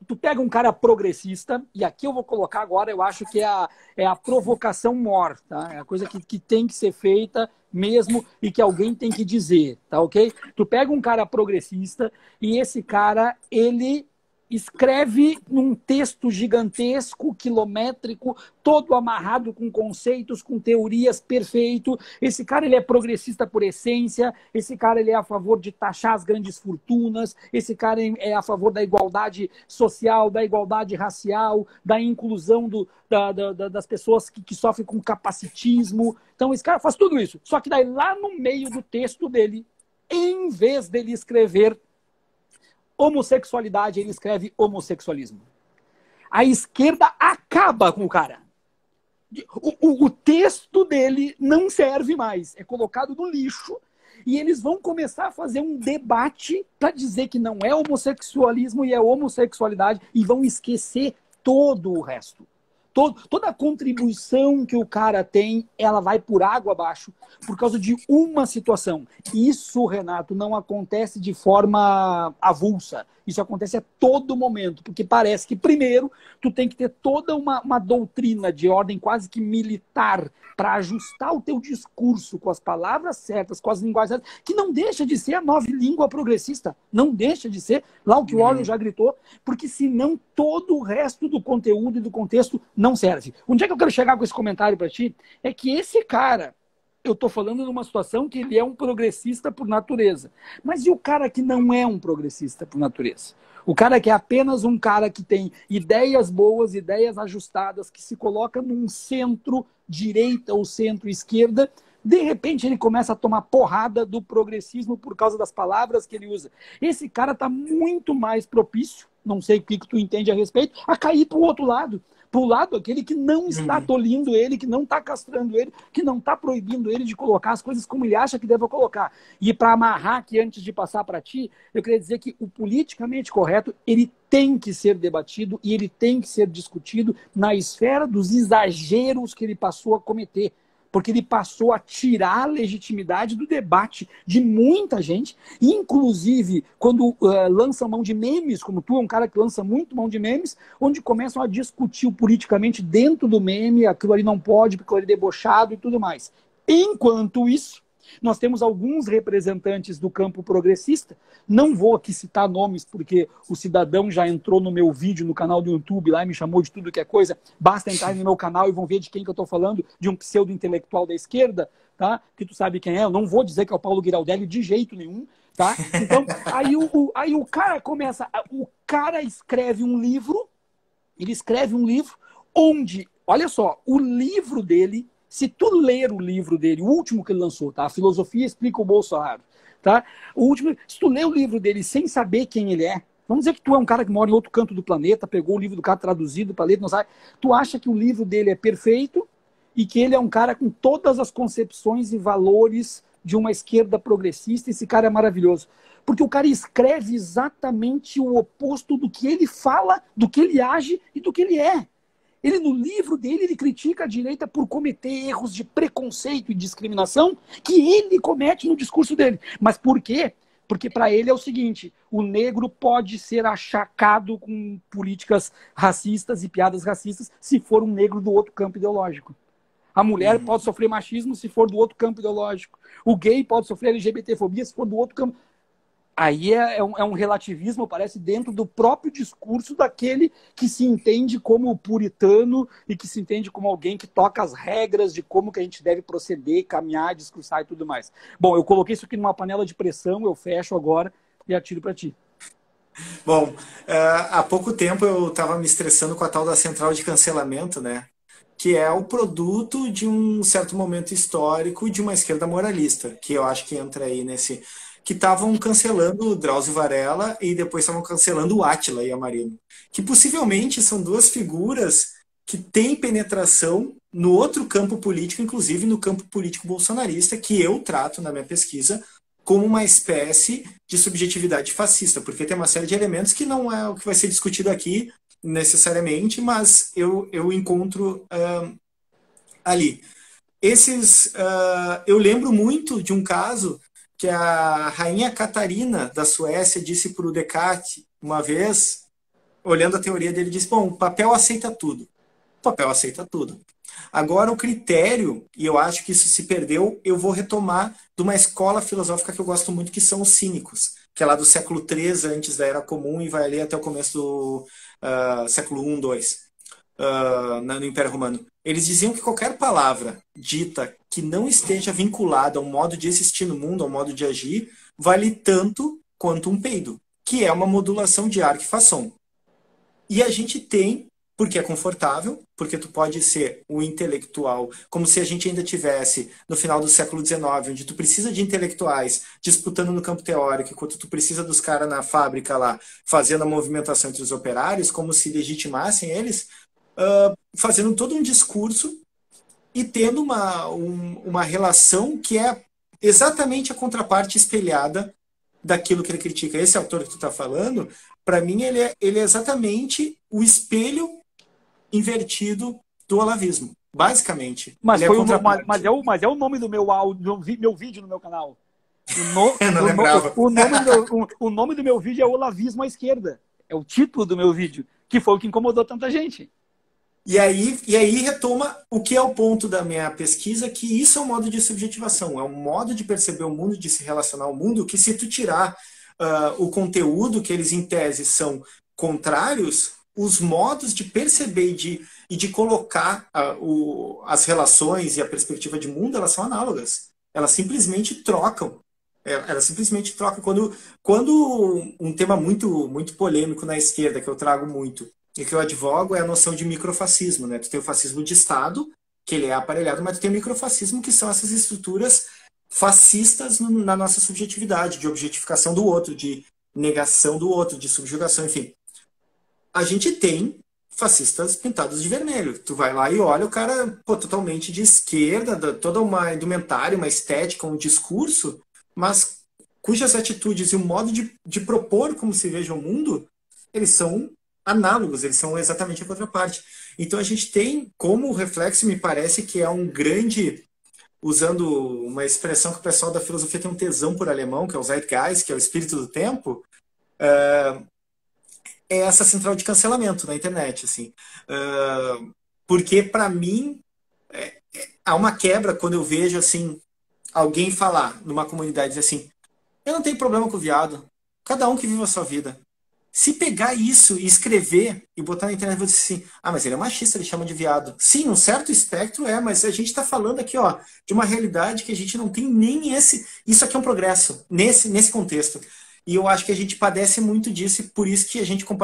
tu pega um cara progressista, e aqui eu vou colocar agora, eu acho que é a provocação mor, tá? É a coisa que tem que ser feita mesmo e que alguém tem que dizer, tá ok? Tu pega um cara progressista e esse cara, ele escreve num texto gigantesco, quilométrico, todo amarrado com conceitos, com teorias, perfeito. Esse cara ele é progressista por essência, esse cara ele é a favor de taxar as grandes fortunas, esse cara é a favor da igualdade social, da igualdade racial, da inclusão das pessoas que sofrem com capacitismo. Então esse cara faz tudo isso. Só que daí lá no meio do texto dele, em vez dele escrever homossexualidade, ele escreve homossexualismo. A esquerda acaba com o cara. O texto dele não serve mais, é colocado no lixo e eles vão começar a fazer um debate para dizer que não é homossexualismo e é homossexualidade e vão esquecer todo o resto. Toda a contribuição que o cara tem, ela vai por água abaixo por causa de uma situação. Isso, Renato, não acontece de forma avulsa. Isso acontece a todo momento, porque parece que, primeiro, tu tem que ter toda uma doutrina de ordem quase que militar para ajustar o teu discurso com as palavras certas, com as linguagens certas, que não deixa de ser a nova língua progressista. Não deixa de ser, lá o que o Orwell já gritou, porque senão todo o resto do conteúdo e do contexto não serve. Onde é que eu quero chegar com esse comentário para ti? É que esse cara, eu estou falando numa situação que ele é um progressista por natureza. Mas e o cara que não é um progressista por natureza? O cara que é apenas um cara que tem ideias boas, ideias ajustadas, que se coloca num centro-direita ou centro-esquerda, de repente ele começa a tomar porrada do progressismo por causa das palavras que ele usa. Esse cara está muito mais propício, não sei o que tu entende a respeito, a cair para o outro lado. Para o lado aquele que não está tolindo ele, que não está castrando ele, que não está proibindo ele de colocar as coisas como ele acha que deve colocar. E para amarrar aqui, antes de passar para ti, eu queria dizer que o politicamente correto, ele tem que ser debatido e ele tem que ser discutido na esfera dos exageros que ele passou a cometer. Porque ele passou a tirar a legitimidade do debate de muita gente, inclusive quando lançam mão de memes, como tu é um cara que lança muito mão de memes, onde começam a discutir politicamente dentro do meme, aquilo ali não pode, porque aquilo ali é debochado e tudo mais. Enquanto isso, nós temos alguns representantes do campo progressista, não vou aqui citar nomes, porque o cidadão já entrou no meu vídeo, no canal do YouTube, lá e me chamou de tudo que é coisa, basta entrar no meu canal e vão ver de quem que eu estou falando, de um pseudo-intelectual da esquerda, tá? Que tu sabe quem é, eu não vou dizer que é o Paulo Giraldelli de jeito nenhum, tá? Então, aí o cara começa, o cara escreve um livro, ele escreve um livro onde, olha só, o livro dele, se tu ler o livro dele, o último que ele lançou, tá? A Filosofia Explica o Bolsonaro, tá? O último, se tu ler o livro dele sem saber quem ele é, vamos dizer que tu é um cara que mora em outro canto do planeta, pegou o livro do cara traduzido para ler, não sabe, tu acha que o livro dele é perfeito e que ele é um cara com todas as concepções e valores de uma esquerda progressista, esse cara é maravilhoso. Porque o cara escreve exatamente o oposto do que ele fala, do que ele age e do que ele é. Ele, no livro dele, ele critica a direita por cometer erros de preconceito e discriminação que ele comete no discurso dele. Mas por quê? Porque para ele é o seguinte, o negro pode ser achacado com políticas racistas e piadas racistas se for um negro do outro campo ideológico. A mulher pode sofrer machismo se for do outro campo ideológico. O gay pode sofrer LGBTfobia se for do outro campo. Aí é um relativismo, parece, dentro do próprio discurso daquele que se entende como puritano e que se entende como alguém que toca as regras de como que a gente deve proceder, caminhar, discursar e tudo mais. Bom, eu coloquei isso aqui numa panela de pressão, eu fecho agora e atiro para ti. Bom, há pouco tempo eu estava me estressando com a tal da central de cancelamento, né? que é o produto de um certo momento histórico de uma esquerda moralista, que eu acho que entra aí nesse... que estavam cancelando o Drauzio Varela e depois estavam cancelando o Átila Yamarino, que possivelmente são duas figuras que têm penetração no outro campo político, inclusive no campo político bolsonarista, que eu trato na minha pesquisa como uma espécie de subjetividade fascista, porque tem uma série de elementos que não é o que vai ser discutido aqui necessariamente, mas eu encontro ali. Eu lembro muito de um caso que a rainha Catarina da Suécia disse para o Descartes uma vez, olhando a teoria dele, disse: bom, o papel aceita tudo. O papel aceita tudo. Agora, o critério, e eu acho que isso se perdeu, eu vou retomar de uma escola filosófica que eu gosto muito, que são os cínicos, que é lá do século III, antes da Era Comum, e vai ali até o começo do século I, II, no Império Romano. Eles diziam que qualquer palavra dita que não esteja vinculada ao modo de existir no mundo, ao modo de agir, vale tanto quanto um peido, que é uma modulação de arco e façon. E a gente tem, porque é confortável, porque tu pode ser o intelectual, como se a gente ainda tivesse no final do século XIX, onde tu precisa de intelectuais disputando no campo teórico, enquanto tu precisa dos caras na fábrica lá, fazendo a movimentação entre os operários, como se legitimassem eles, fazendo todo um discurso e tendo uma relação que é exatamente a contraparte espelhada daquilo que ele critica. Esse autor que tu está falando, para mim, ele é exatamente o espelho invertido do olavismo, basicamente. Mas, ele mas é o nome do meu áudio, meu vídeo no meu canal. Não lembrava. O nome do meu vídeo é Olavismo à Esquerda. É o título do meu vídeo, que foi o que incomodou tanta gente. E aí retoma o que é o ponto da minha pesquisa, que isso é um modo de subjetivação, é um modo de perceber o mundo, de se relacionar ao mundo, que se tu tirar o conteúdo, que eles em tese são contrários, os modos de perceber e de colocar as relações e a perspectiva de mundo, elas são análogas. Elas simplesmente trocam. Quando um tema muito, muito polêmico na esquerda, que eu trago muito, e que eu advogo, é a noção de microfascismo, né? Tu tem o fascismo de Estado, que ele é aparelhado, mas tu tem o microfascismo, que são essas estruturas fascistas na nossa subjetividade, de objetificação do outro, de negação do outro, de subjugação, enfim. A gente tem fascistas pintados de vermelho. Tu vai lá e olha o cara totalmente de esquerda, toda uma indumentária, uma estética, um discurso, mas cujas atitudes e o modo de propor como se veja o mundo, eles são análogos, eles são exatamente a contraparte. Então a gente tem como reflexo, me parece que é um grande, usando uma expressão que o pessoal da filosofia tem um tesão por alemão, que é o Zeitgeist, que é o espírito do tempo, é essa central de cancelamento na internet, assim. Porque para mim há uma quebra quando eu vejo assim alguém falar numa comunidade assim: eu não tenho problema com o viado, cada um que vive a sua vida. Se pegar isso e escrever e botar na internet, eu vou dizer assim: ah, mas ele é machista, ele chama de viado. Sim, num certo espectro mas a gente está falando aqui, ó, de uma realidade que a gente não tem nem esse... Isso aqui é um progresso, nesse contexto. E eu acho que a gente padece muito disso, e por isso que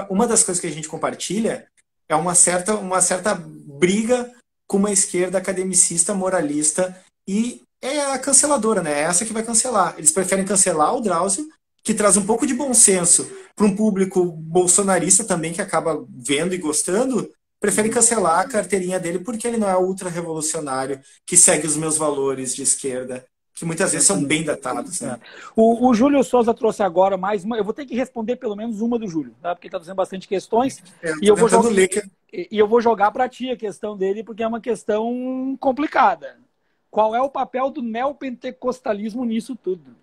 uma das coisas que a gente compartilha é uma certa briga com uma esquerda academicista, moralista, e é a canceladora, né? É essa que vai cancelar. Eles preferem cancelar o Drauzio, que traz um pouco de bom senso para um público bolsonarista também, que acaba vendo e gostando, prefere cancelar a carteirinha dele porque ele não é ultra-revolucionário, que segue os meus valores de esquerda, que muitas vezes são bem datados. Né? O Júlio Souza trouxe agora mais uma. Eu vou ter que responder pelo menos uma do Júlio, tá? Porque ele está fazendo bastante questões. E eu vou jogar para ti a questão dele, porque é uma questão complicada. Qual é o papel do neopentecostalismo nisso tudo?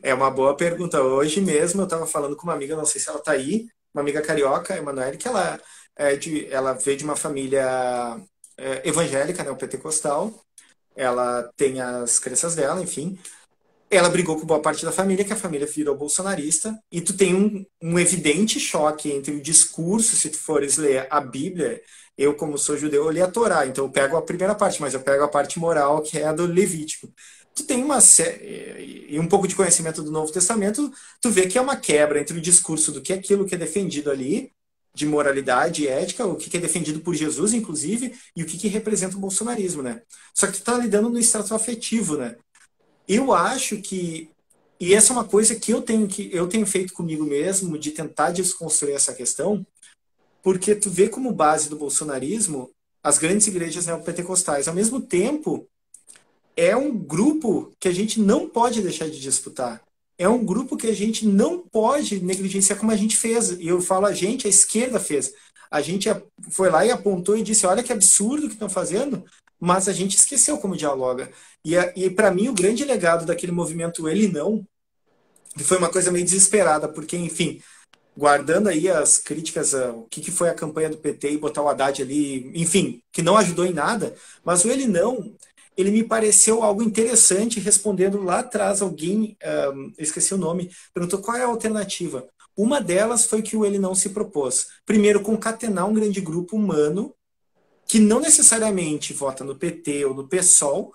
É uma boa pergunta. Hoje mesmo eu estava falando com uma amiga, não sei se ela está aí, uma amiga carioca, Emanuele, que ela veio de uma família evangélica, neopentecostal. Ela tem as crenças dela, enfim. Ela brigou com boa parte da família, que a família virou bolsonarista, e tu tem um evidente choque entre o discurso, se tu fores ler a Bíblia. Eu, como sou judeu, eu li a Torá, então eu pego a primeira parte, mas eu pego a parte moral, que é a do Levítico. Tu tem e um pouco de conhecimento do Novo Testamento, tu vê que é uma quebra entre o discurso do que é aquilo que é defendido ali de moralidade e ética, o que é defendido por Jesus, inclusive, e o que representa o bolsonarismo, né? Só que tu tá lidando no extrato afetivo, né? Eu acho que, e essa é uma coisa que eu tenho feito comigo mesmo, de tentar desconstruir essa questão, porque tu vê como base do bolsonarismo as grandes igrejas neopentecostais. Ao mesmo tempo, é um grupo que a gente não pode deixar de disputar. É um grupo que a gente não pode negligenciar como a gente fez. E eu falo a gente, a esquerda fez. A gente foi lá e apontou e disse, olha que absurdo que estão fazendo, mas a gente esqueceu como dialoga. E para mim, o grande legado daquele movimento Ele Não, que foi uma coisa meio desesperada, porque, enfim, guardando aí as críticas o que foi a campanha do PT e botar o Haddad ali, enfim, que não ajudou em nada, mas o Ele Não, ele me pareceu algo interessante, respondendo lá atrás alguém, eu esqueci o nome, perguntou qual é a alternativa. Uma delas foi que o Ele Não se propôs. Primeiro, concatenar um grande grupo humano que não necessariamente vota no PT ou no PSOL,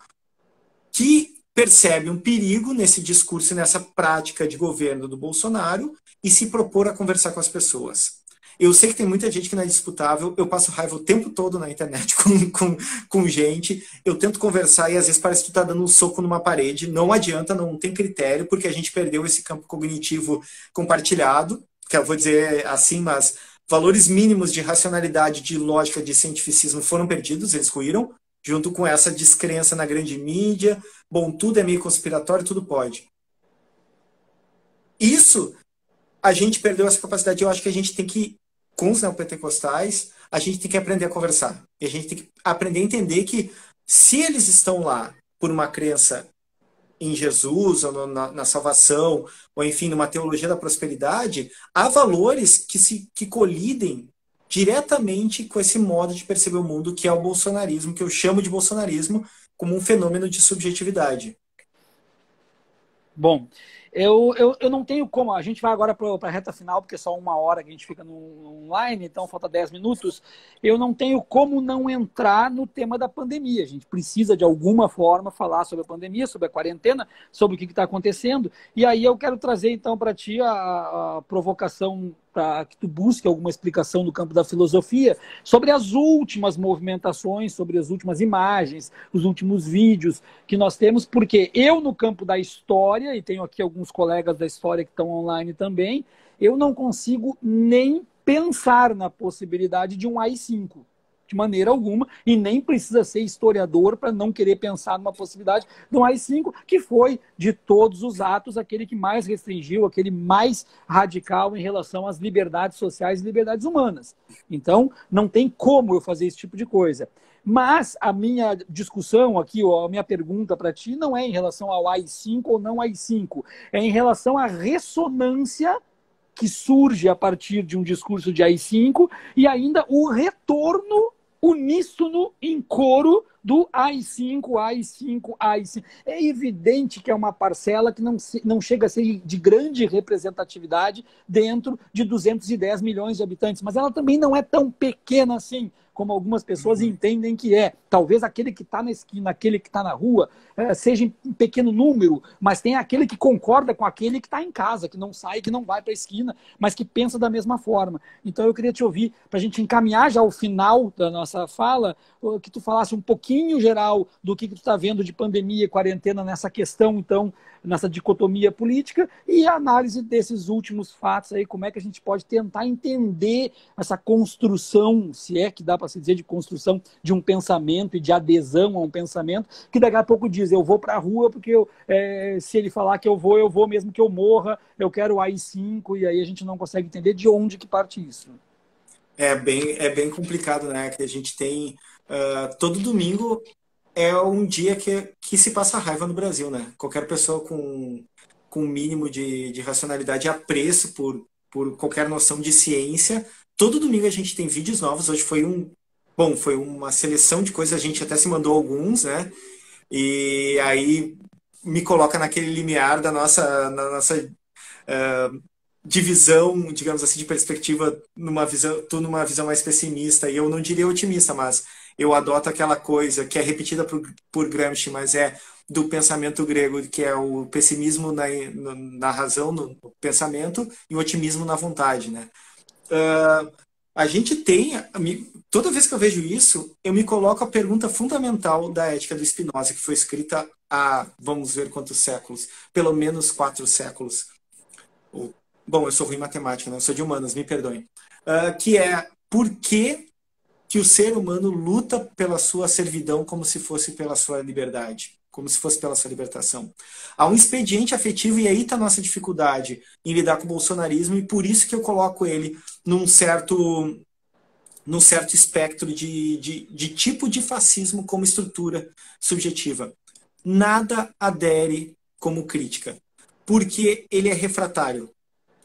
que percebe um perigo nesse discurso e nessa prática de governo do Bolsonaro e se propor a conversar com as pessoas. Eu sei que tem muita gente que não é disputável, eu passo raiva o tempo todo na internet com gente, eu tento conversar e às vezes parece que tu tá dando um soco numa parede, não adianta, não tem critério, porque a gente perdeu esse campo cognitivo compartilhado, que eu vou dizer assim, mas valores mínimos de racionalidade, de lógica, de cientificismo foram perdidos, eles ruíram, junto com essa descrença na grande mídia, bom, tudo é meio conspiratório, tudo pode. Isso, a gente perdeu essa capacidade, eu acho que a gente tem que, com os neopentecostais, a gente tem que aprender a conversar. E a gente tem que aprender a entender que se eles estão lá por uma crença em Jesus, ou na salvação, ou enfim, numa teologia da prosperidade, há valores que colidem diretamente com esse modo de perceber o mundo, que é o bolsonarismo, que eu chamo de bolsonarismo como um fenômeno de subjetividade. Bom, eu não tenho como. A gente vai agora para a reta final, porque é só 1 hora que a gente fica no online, então falta 10 minutos. Eu não tenho como não entrar no tema da pandemia. A gente precisa, de alguma forma, falar sobre a pandemia, sobre a quarentena, sobre o que está acontecendo. E aí eu quero trazer, então, para ti a provocação para que tu busque alguma explicação no campo da filosofia sobre as últimas movimentações, sobre as últimas imagens, os últimos vídeos que nós temos, porque eu, no campo da história, e tenho aqui alguns colegas da história que estão online também, eu não consigo nem pensar na possibilidade de um AI-5, de maneira alguma, e nem precisa ser historiador para não querer pensar numa possibilidade de um AI-5, que foi, de todos os atos, aquele que mais restringiu, aquele mais radical em relação às liberdades sociais e liberdades humanas. Então, não tem como eu fazer esse tipo de coisa. Mas a minha discussão aqui, a minha pergunta para ti, não é em relação ao AI-5 ou não AI-5, é em relação à ressonância que surge a partir de um discurso de AI-5 e ainda o retorno uníssono em coro do AI-5, AI-5, AI-5. É evidente que é uma parcela que não chega a ser de grande representatividade dentro de 210 milhões de habitantes, mas ela também não é tão pequena assim, como algumas pessoas entendem que é. Talvez aquele que está na esquina, aquele que está na rua, seja em pequeno número, mas tem aquele que concorda com aquele que está em casa, que não sai, que não vai para a esquina, mas que pensa da mesma forma. Então eu queria te ouvir, para a gente encaminhar já o final da nossa fala, que tu falasse um pouquinho geral do que tu está vendo de pandemia e quarentena nessa questão, então, nessa dicotomia política, e a análise desses últimos fatos aí, como é que a gente pode tentar entender essa construção, se é que dá para se dizer de construção de um pensamento e de adesão a um pensamento, que daqui a pouco diz, eu vou para a rua porque se ele falar que eu vou mesmo que eu morra, eu quero AI-5, e aí a gente não consegue entender de onde que parte isso. É bem complicado, né? Que a gente tem todo domingo é um dia que se passa raiva no Brasil, né? Qualquer pessoa com um mínimo de racionalidade e apreço por qualquer noção de ciência. Todo domingo a gente tem vídeos novos. Hoje foi uma seleção de coisas, a gente até se mandou alguns, né? E aí me coloca naquele limiar na nossa divisão, digamos assim, de perspectiva, tu numa visão mais pessimista, e eu não diria otimista, mas eu adoto aquela coisa que é repetida por Gramsci, mas é do pensamento grego, que é o pessimismo na razão, no pensamento, e o otimismo na vontade, né? A gente tem, toda vez que eu vejo isso, eu me coloco a pergunta fundamental da ética do Spinoza, que foi escrita há, vamos ver quantos séculos, pelo menos 4 séculos. Bom, eu sou ruim em matemática, não, eu sou de humanas, me perdoem. Que é, por que que o ser humano luta pela sua servidão como se fosse pela sua liberdade, como se fosse pela sua libertação? Há um expediente afetivo, e aí está a nossa dificuldade em lidar com o bolsonarismo, e por isso que eu coloco ele num certo espectro de tipo de fascismo como estrutura subjetiva. Nada adere como crítica, porque ele é refratário.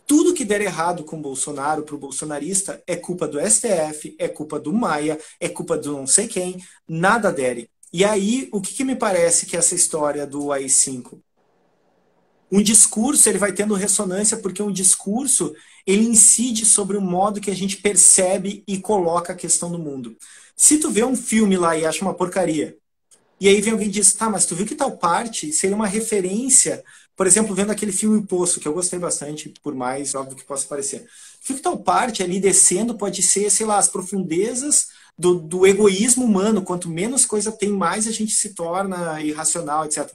Tudo que der errado com o Bolsonaro, para o bolsonarista, é culpa do STF, é culpa do Maia, é culpa do não sei quem, nada adere. E aí, o que me parece que é essa história do AI-5? Um discurso, ele vai tendo ressonância, porque um discurso, ele incide sobre o modo que a gente percebe e coloca a questão do mundo. Se tu vê um filme lá e acha uma porcaria, e aí vem alguém e diz, tá, mas tu viu que tal parte seria uma referência, por exemplo, vendo aquele filme O Poço, que eu gostei bastante, por mais óbvio que possa parecer. Viu que tal parte ali descendo pode ser, sei lá, as profundezas do egoísmo humano. Quanto menos coisa tem, mais a gente se torna irracional, etc.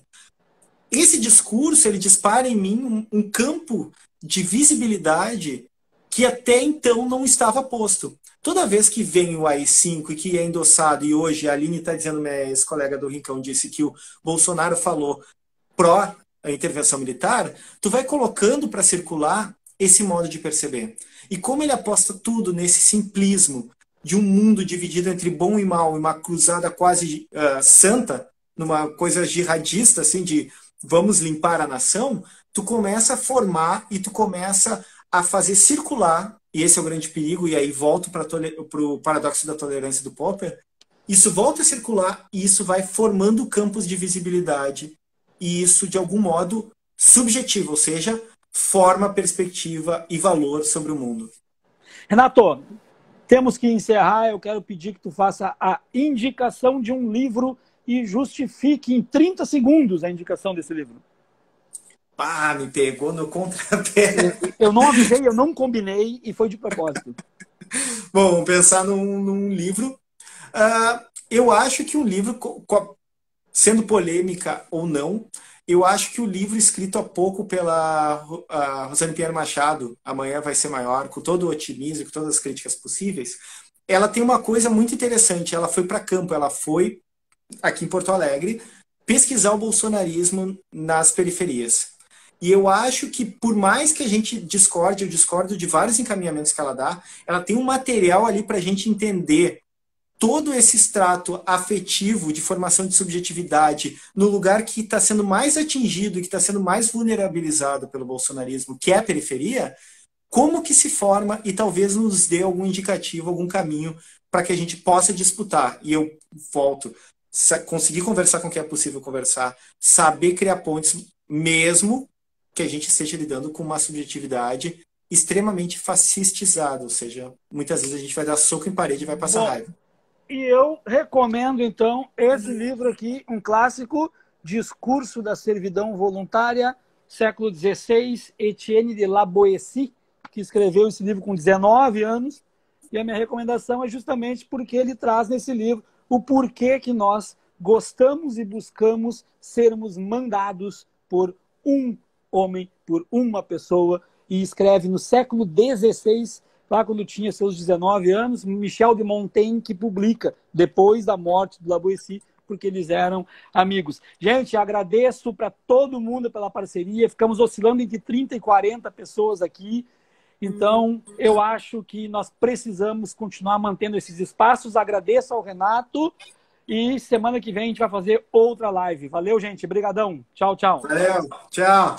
Esse discurso, ele dispara em mim um campo de visibilidade que até então não estava posto. Toda vez que vem o AI-5 e que é endossado, e hoje a Aline está dizendo, minha ex-colega do Rincão disse que o Bolsonaro falou pró a intervenção militar, tu vai colocando para circular esse modo de perceber. E como ele aposta tudo nesse simplismo de um mundo dividido entre bom e mal, uma cruzada quase santa, numa coisa jihadista, assim, de vamos limpar a nação, tu começa a formar e tu começa a fazer circular, e esse é o grande perigo, e aí volto para o paradoxo da tolerância do Popper, isso volta a circular e isso vai formando campos de visibilidade, e isso, de algum modo, subjetivo, ou seja, forma perspectiva e valor sobre o mundo. Renato, temos que encerrar. Eu quero pedir que tu faça a indicação de um livro e justifique em 30 segundos a indicação desse livro. Ah, me pegou no contrapé. Eu não avisei, eu não combinei e foi de propósito. Bom, vamos pensar num livro. Eu acho que um livro, sendo polêmica ou não, eu acho que o livro escrito há pouco pela Rosane Pinheiro Machado, Amanhã Vai Ser Maior, com todo o otimismo, com todas as críticas possíveis, ela tem uma coisa muito interessante. Ela foi para campo, ela foi aqui em Porto Alegre pesquisar o bolsonarismo nas periferias. E eu acho que, por mais que a gente discorde, eu discordo de vários encaminhamentos que ela dá, ela tem um material ali para a gente entender todo esse extrato afetivo de formação de subjetividade no lugar que está sendo mais atingido e que está sendo mais vulnerabilizado pelo bolsonarismo, que é a periferia, como que se forma, e talvez nos dê algum indicativo, algum caminho para que a gente possa disputar. E eu volto, conseguir conversar com quem é possível conversar, saber criar pontes, mesmo que a gente esteja lidando com uma subjetividade extremamente fascistizada, ou seja, muitas vezes a gente vai dar soco em parede e vai passar raiva. E eu recomendo, então, esse livro aqui, um clássico, Discurso da Servidão Voluntária, século XVI, Etienne de La Boétie, que escreveu esse livro com 19 anos. E a minha recomendação é justamente porque ele traz nesse livro o porquê que nós gostamos e buscamos sermos mandados por um homem, por uma pessoa, e escreve no século XVI, lá quando tinha seus 19 anos, Michel de Montaigne, que publica depois da morte do La Boétie, porque eles eram amigos. Gente, agradeço para todo mundo pela parceria, ficamos oscilando entre 30 e 40 pessoas aqui, então eu acho que nós precisamos continuar mantendo esses espaços. Agradeço ao Renato e semana que vem a gente vai fazer outra live. Valeu, gente, brigadão. Tchau, tchau. Valeu, tchau.